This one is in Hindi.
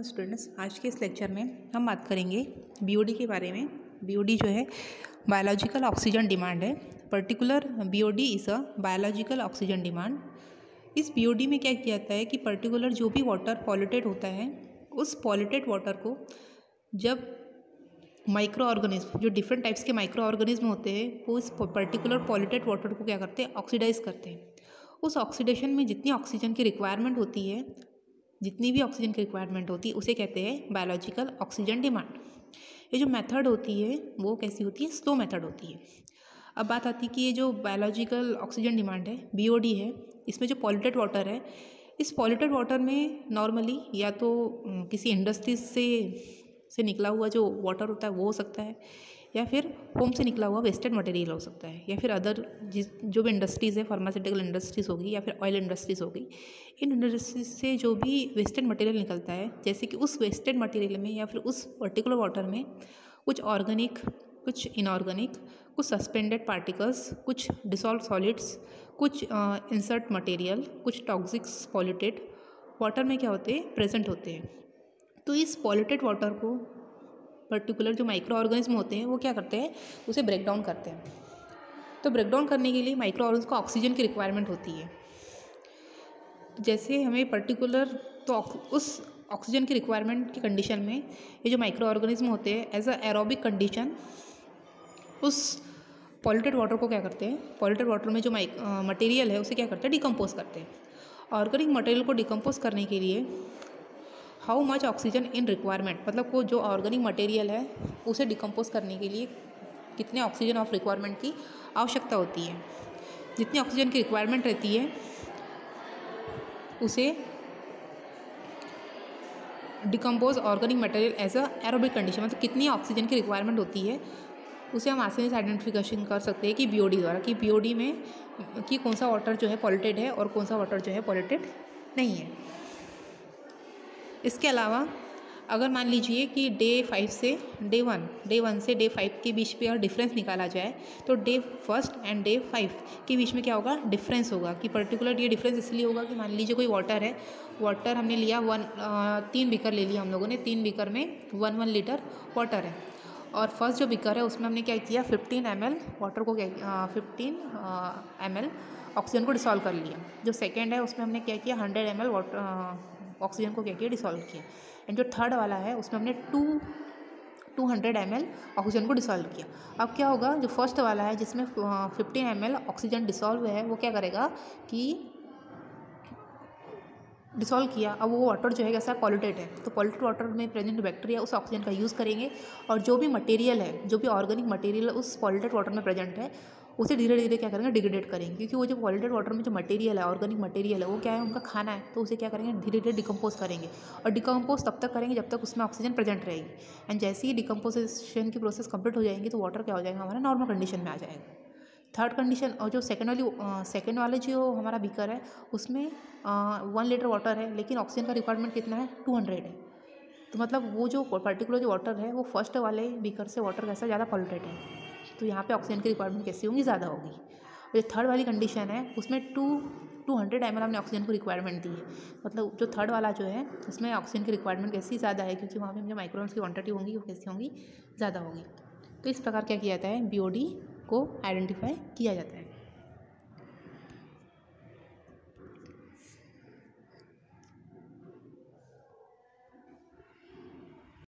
स्टूडेंट्स, आज के इस लेक्चर में हम बात करेंगे बीओडी के बारे में। बीओडी जो है बायोलॉजिकल ऑक्सीजन डिमांड है। Particular BOD is a biological oxygen demand. इस बीओडी में क्या किया जाता है कि पर्टिकुलर जो भी वाटर पॉल्यूटेड होता है, उस पॉल्यूटेड वाटर को जब माइक्रो ऑर्गेनिज्म, जो डिफरेंट टाइप्स के माइक्रो ऑर्गेनिज्म होते हैं, वो इस पर्टिकुलर पॉल्यूटेड वाटर को क्या करते हैं, ऑक्सीडाइज करते हैं। उस ऑक्सीडेशन में जितनी ऑक्सीजन की रिक्वायरमेंट होती है, जितनी भी ऑक्सीजन की रिक्वायरमेंट होती है, उसे कहते हैं बायोलॉजिकल ऑक्सीजन डिमांड। ये जो मेथड होती है वो कैसी होती है, स्लो मेथड होती है। अब बात आती है कि ये जो बायोलॉजिकल ऑक्सीजन डिमांड है, बीओडी है, इसमें जो पॉल्यूटेड वाटर है, इस पॉल्यूटेड वाटर में नॉर्मली या तो किसी इंडस्ट्रीज से निकला हुआ जो वाटर होता है वो हो सकता है, या फिर होम से निकला हुआ वेस्टेड मटेरियल हो सकता है, या फिर अदर जो भी इंडस्ट्रीज़ है, फार्मास्यूटिकल इंडस्ट्रीज़ होगी या फिर ऑयल इंडस्ट्रीज़ होगी, इन इंडस्ट्रीज से जो भी वेस्टेड मटेरियल निकलता है, जैसे कि उस वेस्टेड मटेरियल में या फिर उस पर्टिकुलर वाटर में कुछ ऑर्गेनिक, कुछ इनऑर्गेनिक, कुछ सस्पेंडेड पार्टिकल्स, कुछ डिसॉल्व सॉलिड्स, कुछ इंसर्ट मटेरियल, कुछ टॉक्सिक्स पॉल्यूटेड वाटर में क्या होते हैं, प्रेजेंट होते हैं। तो इस पॉल्यूटेड वाटर को पर्टिकुलर जो माइक्रो ऑर्गेनिज्म होते हैं वो क्या करते हैं, उसे ब्रेक डाउन करते हैं। तो ब्रेक डाउन करने के लिए माइक्रो ऑर्गेनिज्म को ऑक्सीजन की रिक्वायरमेंट होती है। जैसे हमें पर्टिकुलर तो उस ऑक्सीजन की रिक्वायरमेंट की कंडीशन में ये जो माइक्रो ऑर्गेनिज्म होते हैं, एज अ एरोबिक कंडीशन उस पॉल्यूटेड वाटर को क्या करते हैं, पॉल्यूटेड वाटर में जो मटेरियल है उसे क्या करते हैं, डिकम्पोज करते हैं। ऑर्गेनिक मटेरियल को डिकम्पोज करने के लिए how much oxygen in requirement, मतलब वो जो ऑर्गेनिक मटेरियल है उसे डिकम्पोज करने के लिए कितने ऑक्सीजन ऑफ रिक्वायरमेंट की आवश्यकता होती है। जितनी ऑक्सीजन की रिक्वायरमेंट रहती है उसे decompose organic material as a aerobic condition, मतलब कितनी ऑक्सीजन की रिक्वायरमेंट होती है उसे हम आसानी से आइडेंटिफिकेशन कर सकते हैं कि बीओडी द्वारा, कि बीओडी में कि कौन सा वाटर जो है पॉल्यूटेड है और कौन सा वाटर जो है पॉल्यूटेड नहीं है। इसके अलावा अगर मान लीजिए कि डे 1 से डे 5 के बीच पे अगर डिफरेंस निकाला जाए, तो डे 1 एंड डे 5 के बीच में क्या होगा, डिफरेंस होगा। कि पर्टिकुलर ये डिफरेंस इसलिए होगा कि मान लीजिए कोई वाटर है, वाटर हमने लिया 3 बीकर ले लिया हम लोगों ने, 3 बीकर में 1 लीटर वाटर है, और फर्स्ट जो बीकर है उसमें हमने क्या किया, 15 ml वाटर को 15 ml ऑक्सीजन को डिसॉल्व कर लिया। जो सेकेंड है उसमें हमने क्या किया, 100 ml ऑक्सीजन को क्या किया, डिसॉल्व किया। एंड जो थर्ड वाला है उसमें हमने 200 ml ऑक्सीजन को डिसॉल्व किया। अब क्या होगा, जो फर्स्ट वाला है जिसमें 15 ml ऑक्सीजन डिसॉल्व है, वो क्या करेगा कि डिसॉल्व किया। अब वो वाटर जो है कैसा, पॉल्यूटेड है, तो पॉल्यूटेड वाटर में प्रेजेंट बैक्टीरिया उस ऑक्सीजन का यूज़ करेंगे, और जो भी मटेरियल है, जो भी ऑर्गेनिक मटेरियल उस पॉल्यूटेड वाटर में प्रेजेंट है, उसे धीरे धीरे क्या करेंगे, डिग्रेडेट करेंगे। क्योंकि वो जो पॉल्यूटेड वाटर में जो मटेरियल है, ऑर्गेनिक मटेरियल है, वो क्या है, उनका खाना है, तो उसे क्या करेंगे, धीरे धीरे डिकम्पोज करेंगे। और डिकम्पोज तब तक करेंगे जब तक उसमें ऑक्सीजन प्रेजेंट रहेगी। एंड जैसे ही डिकम्पोजिशन की प्रोसेस कंप्लीट हो जाएंगी, तो वाटर क्या हो जाएगा, हमारा नॉर्मल कंडीशन में आ जाएगा। थर्ड कंडीशन, और जो सेकेंड वाले जो हमारा बीकर है उसमें 1 लीटर वाटर है, लेकिन ऑक्सीजन का रिक्वायरमेंट कितना है, 200 है। तो मतलब वो जो पर्टिकुलर जो वाटर है वो फर्स्ट वाले बीकर से वाटर कैसा ज़्यादा पॉल्यूटेड है, तो यहाँ पे ऑक्सीजन की रिक्वायरमेंट कैसी होगी, ज़्यादा होगी। और जो थर्ड वाली कंडीशन है उसमें 200 ml हमने ऑक्सीजन को रिक्वायरमेंट दी है, मतलब जो थर्ड वाला जो है उसमें ऑक्सीजन की रिक्वायरमेंट कैसी ज़्यादा है, क्योंकि वहाँ पे जो माइक्रोन्स की क्वांटिटी होंगी वो कैसी होंगी, ज़्यादा होगी। तो इस प्रकार क्या किया जाता है, बीओडी को आइडेंटिफाई किया जाता है।